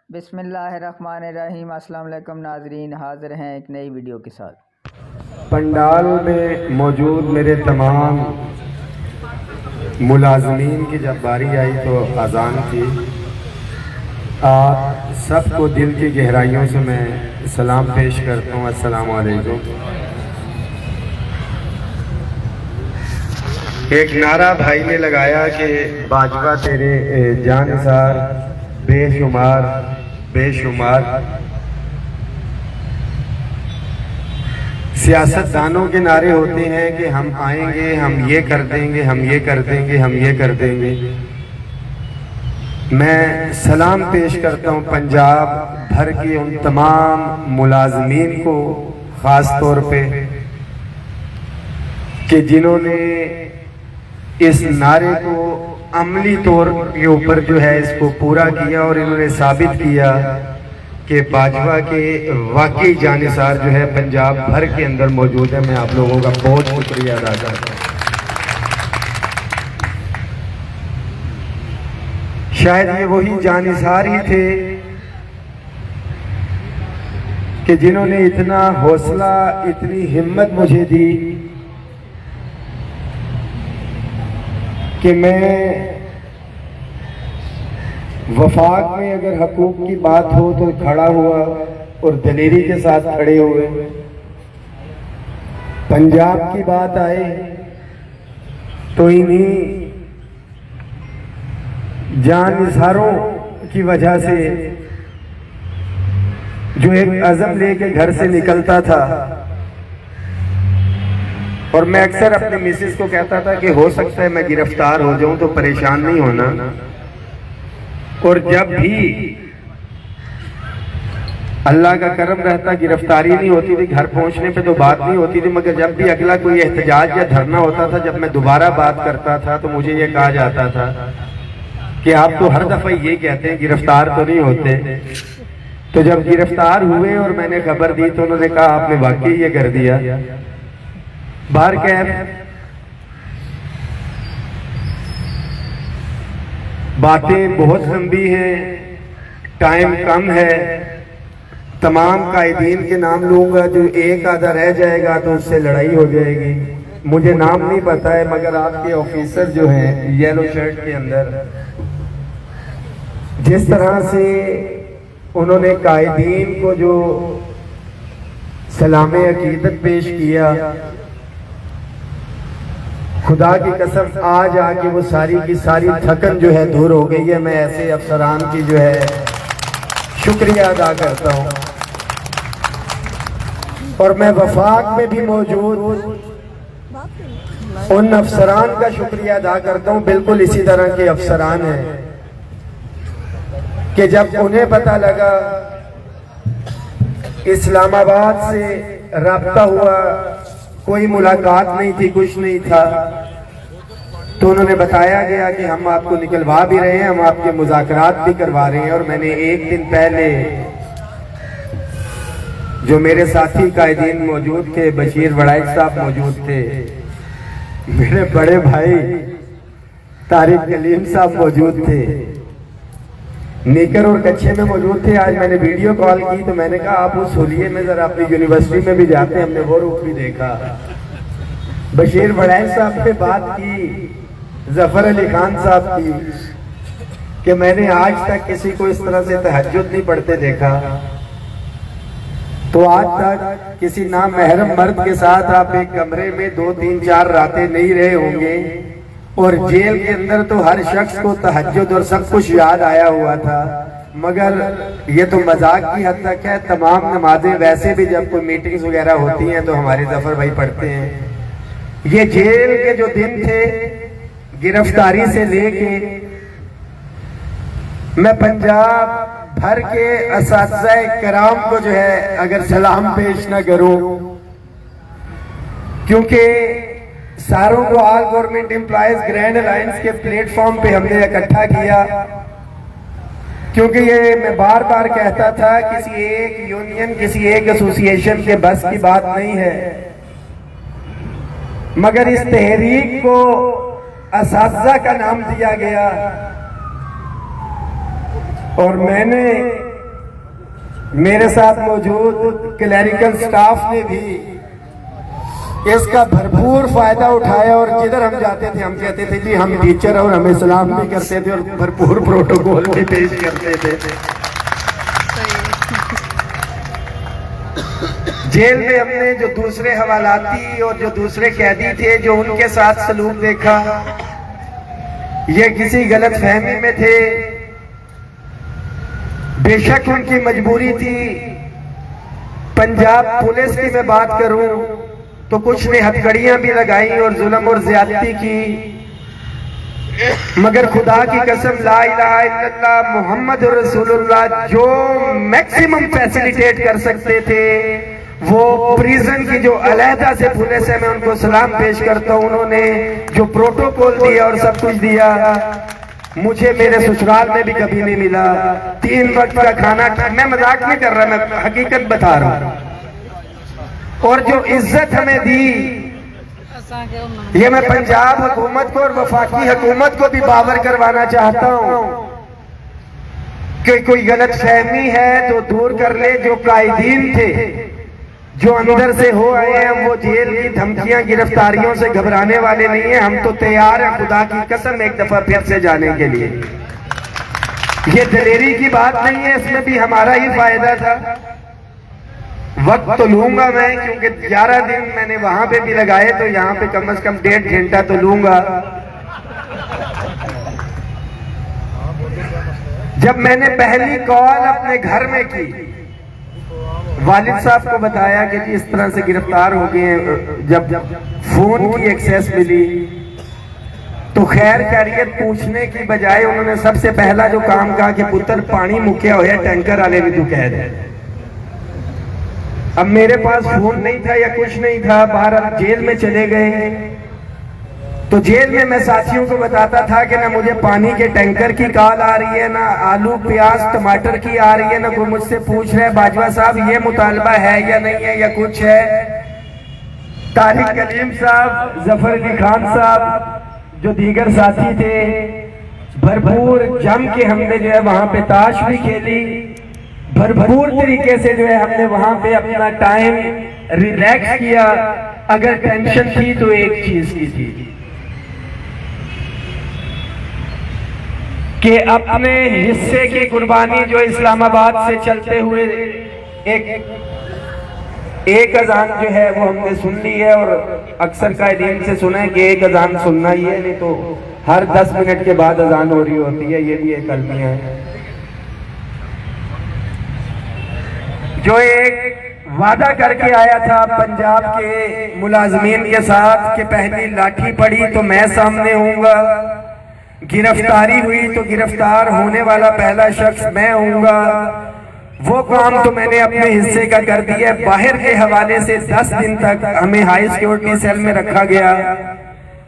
बिस्मिल्लाहिर्रहमानिर्रहीम। अस्सलाम वालेकुम नाजरीन, हाज़िर हैं एक नई वीडियो के साथ। पंडाल में मौजूद मेरे तमाम मुलाजमीन की जब बारी आई तो अजान की। आप सबको दिल की गहराइयों से मैं सलाम पेश करता हूँ। अस्सलाम वालेकुम। एक नारा भाई ने लगाया कि बाजवा तेरे जानसार बेशुमार बेशुमार। सियासतदानों के नारे होते हैं कि हम आएंगे, हम ये कर देंगे, हम ये कर देंगे, हम ये कर देंगे। मैं सलाम पेश करता हूँ पंजाब भर के उन तमाम मुलाजमीन को, ख़ास तौर पे कि जिन्होंने इस नारे को अमली तौर के ऊपर जो है इसको पूरा किया और इन्होंने साबित किया कि बाजवा के वाकई जानिसार जो है पंजाब भर के अंदर मौजूद है। मैं आप लोगों का बहुत शुक्रिया अदा करता हूँ। शायद ये वही जानिसार ही थे कि जिन्होंने इतना हौसला, इतनी हिम्मत मुझे दी कि मैं वफाक में अगर हकूक की बात हो तो खड़ा हुआ और दलेरी के साथ खड़े हुए। पंजाब की बात आए तो इन्हीं जानिसारों की वजह से जो एक अज़म लेके घर से निकलता था, और मैं अक्सर अपने मिसेस को कहता था कि हो सकता है मैं गिरफ्तार हो जाऊं तो परेशान नहीं होना। और जब भी अल्लाह का करम रहता, गिरफ्तारी नहीं होती थी, घर पहुंचने पे तो बात नहीं होती थी, मगर जब भी अगला कोई एहतजाज या धरना होता था, जब मैं दोबारा बात करता था तो मुझे ये कहा जाता था कि आप तो हर दफा ये कहते हैं गिरफ्तार तो नहीं होते। तो जब गिरफ्तार हुए और मैंने खबर दी तो उन्होंने कहा आपने वाकई ये कर दिया। बाहर कैब बातें बहुत लंबी हैं, टाइम कम है। तमाम कायदीन के नाम लूंगा, जो एक आधा रह जाएगा तो उससे लड़ाई हो जाएगी। मुझे नाम नहीं पता है, मगर आपके ऑफिसर जो हैं येलो शर्ट के अंदर, जिस तरह से उन्होंने कायदीन को जो सलामे अकीदत पेश किया, खुदा की कसम आज आके वो सारी की सारी थकन जो है दूर हो गई है। मैं ऐसे अफसरान की जो है शुक्रिया अदा करता हूँ। और मैं वफाक में भी मौजूद उन अफसरान का शुक्रिया अदा करता हूँ, बिल्कुल इसी तरह के अफसरान हैं कि जब उन्हें पता लगा इस्लामाबाद से राब्ता हुआ, कोई मुलाकात नहीं थी, कुछ नहीं था, तो उन्होंने बताया गया कि हम आपको निकलवा भी रहे हैं, हम आपके मुज़ाकरात भी करवा रहे हैं। और मैंने एक दिन पहले जो मेरे साथी कायदीन मौजूद थे, बशीर वड़ाइक साहब मौजूद थे, मेरे बड़े भाई तारिक कलीम साहब मौजूद थे, नेकर और कच्छे में मौजूद थे। आज मैंने वीडियो कॉल की तो मैंने कहा आप उस होलिये में जरा अपनी यूनिवर्सिटी में भी जाते, हमने वो रूप भी देखा। बशीर वड़ाइक साहब पे बात की, जफर अली खान साहब की, कि मैंने आज तक किसी को इस तरह से तहज्जुद नहीं पढ़ते देखा। तो आज तक किसी नामहरम मर्द के साथ आप एक कमरे में 2, 3, 4 रातें नहीं रहे होंगे। और जेल के अंदर तो हर शख्स को तहज्जुद और सब कुछ याद आया हुआ था, मगर ये तो मजाक की हद तक है। तमाम नमाजें वैसे भी जब कोई मीटिंग्स वगैरह होती हैं तो हमारे जफर भाई पढ़ते हैं। ये जेल के जो दिन थे, गिरफ्तारी से लेके, मैं पंजाब भर के असातिज़ा किराम को जो है अगर सलाम पेश न करूं, क्योंकि सारों को all government employees grand alliance के प्लेटफॉर्म पे हमने इकट्ठा किया, क्योंकि ये मैं बार बार कहता था किसी एक यूनियन, किसी एक एसोसिएशन के बस की बात नहीं है, मगर इस तहरीक को असातिज़ा का नाम दिया गया। और मैंने मेरे साथ मौजूद क्लैरिकल स्टाफ ने भी इसका भरपूर फायदा उठाया और जिधर हम जाते थे हम कहते थे जी हम टीचर और हमें सलाम भी करते थे और भरपूर प्रोटोकॉल भी पेश करते थे। जेल में हमने जो दूसरे हवालाती और जो दूसरे कैदी थे जो उनके साथ सलूक देखा, ये किसी गलत फहमी में थे। बेशक उनकी मजबूरी थी। पंजाब पुलिस की मैं बात करूं तो कुछ ने हथकड़ियां भी लगाई और जुल्म और ज्यादती की, मगर खुदा की कसम ला इलाहा इल्लल्लाह मुहम्मद रसूलुल्लाह जो मैक्सिमम फैसिलिटेट कर सकते थे वो प्रिजन की जो अलहदा से पुलिस है, मैं उनको सलाम पेश करता हूं। उन्होंने जो प्रोटोकॉल दिया और सब कुछ दिया मुझे मेरे ससुराल में भी कभी नहीं मिला। 3 वक्त का खाना, मैं मजाक नहीं कर रहा, मैं हकीकत बता रहा हूं। और जो इज्जत हमें दी ये मैं पंजाब हुकूमत को और वफाकी हुकूमत को भी बावर करवाना चाहता हूं कि कोई गलत फहमी है तो दूर कर ले। जो कायदीन थे जो अंदर से हो आए हैं वो जेल की धमकियां गिरफ्तारियों से घबराने वाले नहीं है। हम तो तैयार हैं खुदा की कसम एक दफा फिर से जाने के लिए। ये दलेरी की बात नहीं है, इसमें भी हमारा ही फायदा था। वक्त तो लूंगा मैं, क्योंकि 11 दिन मैंने वहां पे भी लगाए तो यहाँ पे कम से कम 1.5 घंटा तो लूंगा। जब मैंने पहली कॉल अपने घर में की, वालिद साहब को बताया कि जी इस तरह से गिरफ्तार हो गए, जब फोन की एक्सेस मिली तो खैर खैरियत पूछने की बजाय उन्होंने सबसे पहला जो काम कहा कि पुत्र पानी मुक्या होया टैंकर वाले भी तू कह दे। अब मेरे पास फोन नहीं था या कुछ नहीं था, बाहर जेल में चले गए तो जेल में मैं साथियों को बताता था कि ना मुझे पानी के टैंकर की कॉल आ रही है, ना आलू प्याज टमाटर की आ रही है, ना कोई मुझसे पूछ रहा है बाजवा साहब ये मुतालबा है या नहीं है या कुछ है। तारिक कलीम साहब, जफर अली खान साहब जो दीगर साथी थे, भरपूर जम के हमने जो है वहां पे ताश भी खेली, भरपूर तरीके से जो है हमने वहां पे अपना टाइम रिलैक्स किया। अगर टेंशन थी तो एक चीज की थी कि अपने हिस्से की कुर्बानी जो इस्लामाबाद से चलते हुए एक अजान जो है वो हमने सुन ली है और अक्सर कायदीन से सुना है कि एक अजान सुनना ही है, नहीं तो हर 10 मिनट के बाद अजान हो रही होती है। ये भी एक अलमिया है। जो एक वादा करके आया था पंजाब के मुलाजमीन के साथ कि पहली लाठी पड़ी तो मैं सामने होऊंगा, गिरफ्तारी हुई तो गिरफ्तार होने वाला पहला शख्स मैं होऊंगा, वो काम तो मैंने अपने हिस्से का कर दिया। बाहर के हवाले से 10 दिन तक हमें हाई सिक्योरिटी सेल में रखा गया,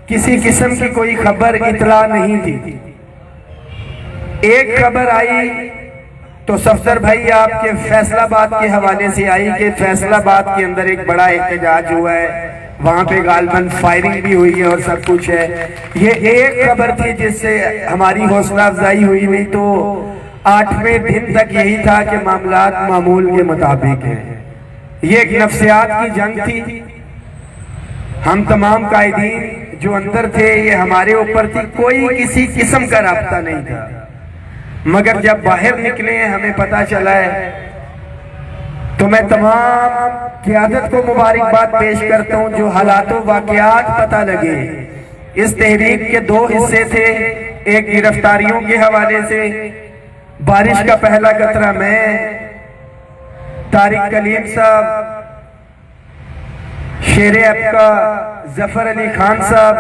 किसी किस्म की कोई खबर इतला नहीं थी। एक खबर आई तो सफदर भाई आपके फैसलाबाद के हवाले से आई कि फैसलाबाद के अंदर एक बड़ा एहतजाज हुआ है, वहां पे गालबन फायरिंग भी हुई है और सब कुछ है। ये एक खबर थी जिससे हमारी हौसला अफजाई हुई, नहीं तो 8वें दिन तक यही था कि मामलात मामूल के मुताबिक हैं। ये एक नफ्सियात की जंग थी। हम तमाम कायदीन जो अंदर थे ये हमारे ऊपर थी, कोई किसी किस्म का राब्ता नहीं था। मगर जब बाहर निकले हमें पता चला है तो मैं तमाम क़यादत को मुबारकबाद पेश करता हूं जो हालातों वाक़यात पता लगे। इस तहरीक के 2 हिस्से थे, एक गिरफ्तारियों के हवाले से, बारिश का पहला कतरा मैं, तारिक कलीम साहब, शेर अब्का, जफर अली खान साहब,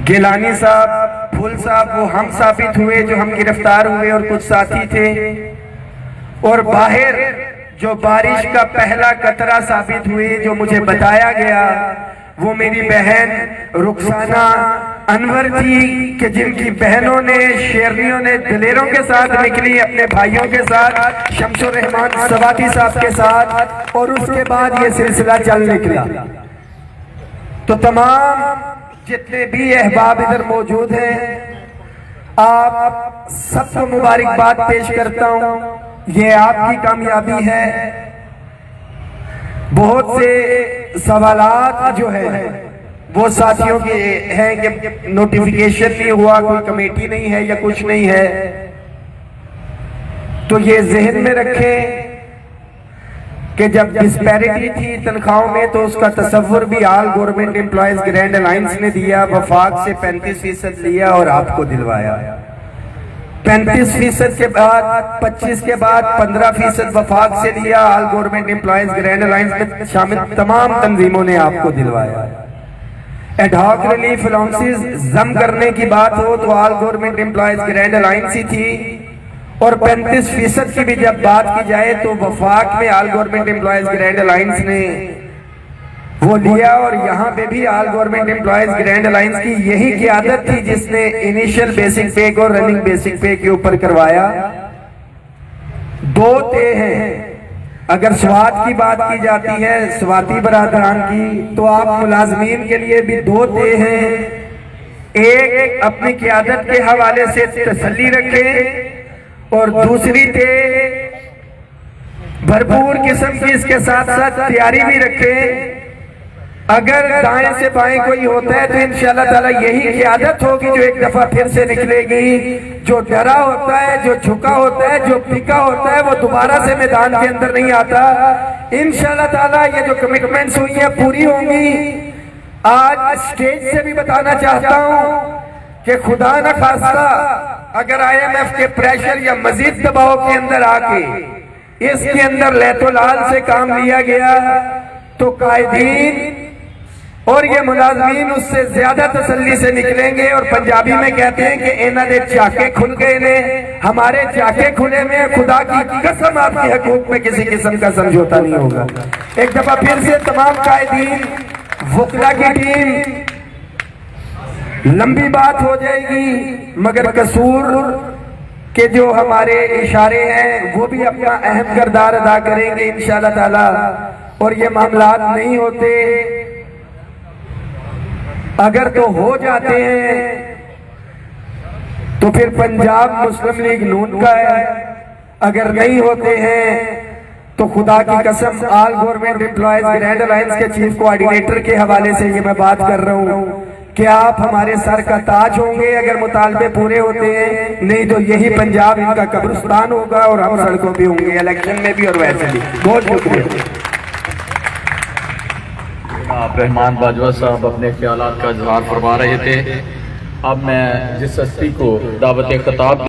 गिलानी साहब, फुल साहब, वो हम साबित हुए जो हम गिरफ्तार हुए और कुछ साथी थे। और बाहर जो बारिश का पहला कतरा साबित हुए जो मुझे बताया गया वो मेरी बहन रुखसाना अनवर थी कि जिनकी बहनों ने, शेरनियों ने दलेरों के साथ निकली, अपने भाइयों के साथ, शमशुर रहमान सवाती साहब के साथ, और उसके बाद ये सिलसिला चल निकला। तो तमाम जितने भी अहबाब इधर मौजूद हैं आप सबको मुबारकबाद पेश करता हूं। ये आपकी कामयाबी है। बहुत से सवालात जो है वो साथियों के हैं कि नोटिफिकेशन नहीं हुआ, कोई कमेटी नहीं है या कुछ नहीं है, तो ये जहन में रखें कि जब डिस्पैरिटी थी तनख्वाहों में तो उसका तस्वुर भी all government employees grand alliance ने दिया, वफाक से 35% लिया और आपको दिलवाया। 35% के बाद 25 के बाद 15% वफाक से लिया, all government employees grand alliance में शामिल तमाम तंजीमों ने आपको दिलवाया। एडहॉक रिलीफ अलाउंसेस जम करने की बात हो तो all government employees grand alliance ही थी, और 35% की भी जब बात की जाए तो वफाक में all government employees grand alliance ने वो लिया, और यहाँ पे भी all government employees grand alliance की यही क़यादत थी जिसने इनिशियल बेसिक पे को रनिंग बेसिक पे के ऊपर करवाया। 2 तय हैं। अगर स्वात की बात की जाती है, स्वाती बरादरान की, तो आप मुलाजमीन के लिए भी 2 तय हैं। एक अपनी क़यादत के हवाले से तसल्ली रखें और दूसरी तय भरपूर किस्म की इसके साथ साथ तैयारी भी रखें। अगर दाएं से बाएं कोई होता है तो इंशाअल्लाह ताला यही क़यादत होगी जो एक दफा फिर से निकलेगी। जो डरा होता है, जो झुका होता है, जो पिका होता है, वो दोबारा से मैदान के अंदर नहीं आता। इंशाअल्लाह ताला ये जो कमिटमेंट्स हुई हैं पूरी होंगी। आज स्टेज से भी बताना चाहता हूं कि खुदा न खास्ता अगर IMF के प्रेशर या मजीद दबाव के अंदर आके इसके अंदर लैतोलाल से काम लिया गया तो कायदीन और ये मुलाजमीन उससे ज्यादा तसल्ली से निकलेंगे। और पंजाबी में कहते हैं कि इन्होंने चाके खुल गए ने, हमारे चाके खुले में खुदा की कसम आपके हकूक में किसी किस्म का समझौता नहीं होगा। एक दफा फिर से तमाम कायदीन वकला की टीम, लंबी बात हो जाएगी मगर कसूर के जो हमारे इशारे हैं वो भी अपना अहम किरदार अदा करेंगे इंशाअल्लाह ताला। और ये मामलात नहीं होते, अगर तो हो जाते हैं तो फिर पंजाब मुस्लिम लीग नून का है, अगर नहीं होते हैं तो खुदा की कसम all government employees grand alliance के चीफ कोऑर्डिनेटर के हवाले से ये मैं बात कर रहा हूँ कि आप हमारे सर का ताज होंगे अगर मुतालबे पूरे होते हैं, नहीं तो यही पंजाब इनका कब्रिस्तान होगा और हम सड़कों पे होंगे इलेक्शन में भी और वैसे भी। बहुत शुक्रिया। रहमान बाजवा साहब अपने ख्यालात का इजहार फरमा रहे थे। अब मैं जिस हस्ती को दावत खिताब